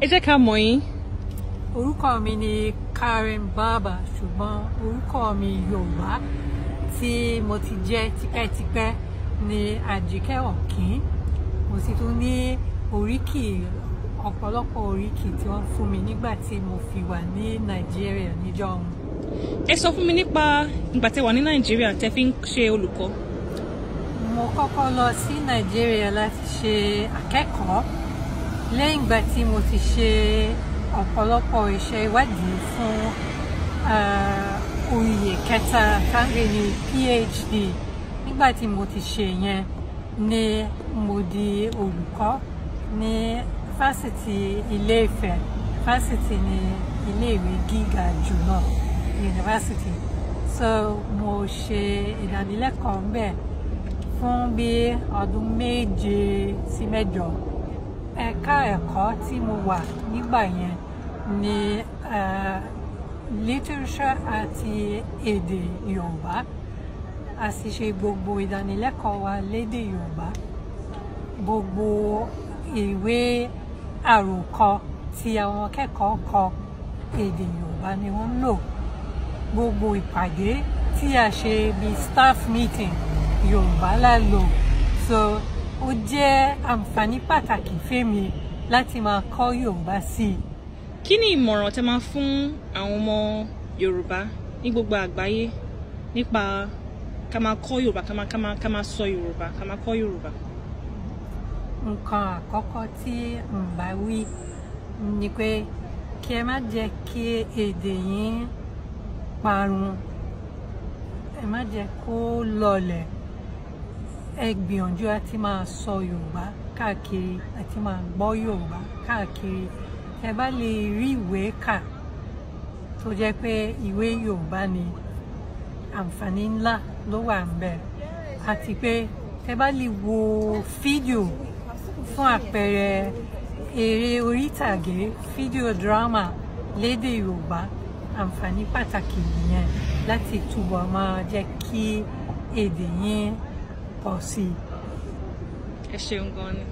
Ẹ jẹ́ ká mọ̀ yín. Orúkọ mi ni Karen Baba, ṣùgbọ́n orúkọ mi Yorùbá tí mo ti jẹ́ tipẹ́tipẹ́ ni Àjíkẹ́ Ọ̀kín. Mo sì tún ní oríkì, ọ̀pọ̀lọpọ̀ oríkì tí wọ́n fún mi nígbà tí mo fi wà ní Nàìjíríà níjọ́ ọ̀hún. Ẹ sọ fún mi nípa ìgbà tẹ́ wà ní Nàìjíríà tẹ́ fi ń ṣe olùkọ́. Mo kọ́kọ́ lọ sí Nàìjíríà láti ṣe akẹ́kọ̀ọ́. Lẹ́yìn ìgbà tí mo ti ṣe ọ̀pọ̀lọpọ̀ iṣẹ́ ìwádìí fún oyè kẹta káre ní PhD. Nígbà tí mo ti ṣe yẹn ni mo di olùkọ́ ní fásitì Ilé-Ifẹ̀. Fásitì ní ilé-ìwé gíga jù náà, yunifásitì. So mo ṣe ìdánilẹ́kọ̀ọ́ ńbẹ̀ fún bí ọdún 7 sí 8. Ẹ̀ka ẹ̀kọ́ tí mo wà nígbà yẹn ni literature àti èdè Yorùbá. A sì ṣe gbogbo ìdánilẹ́kọ̀ọ́ wa lédè Yorùbá. Gbogbo ìwé àròkọ tí àwọn akẹ́kọ̀ọ́ kọ èdè Yorùbá ni wọ́n ń lò. Gbogbo ìpàdé tí a ṣe bí staff meeting Yorùbá la lò. So ó jẹ́ àǹfààní pàtàkì fẹ́mi láti máa kọ́ Yorùbá sí i. Kí ni ìmọ̀ràn tẹ́ máa fún àwọn ọmọ Yorùbá ní gbogbo àgbáyé nípa ká máa kọ́ Yorùbá, ká máa sọ Yorùbá, ká máa kọ́ Yorùbá? Nǹkan àkọ́kọ́ tí n bá wí ni pé kí ẹ má jẹ́ kí èdè yín parun. Ẹ má jẹ́ kó lọlẹ̀. Ẹ gbìyànjú àti máa sọ Yorùbá káàkiri, àti máa gbọ́ Yorùbá káàkiri. Ẹ bá lè rí ìwé kà tó jẹ́ pé ìwé Yorùbá ni, àǹfààní ńlá ló wà ńbẹ̀. Àti pé ẹ bá lè wo fídíò fún àpẹẹrẹ eré orí ìtàgé, fídíò drama lédè Yorùbá, àǹfààní pàtàkì nìyẹn láti túbọ̀ máa jẹ́ kí èdè yín pọ̀ sí i. Ẹ ṣeun gan ni.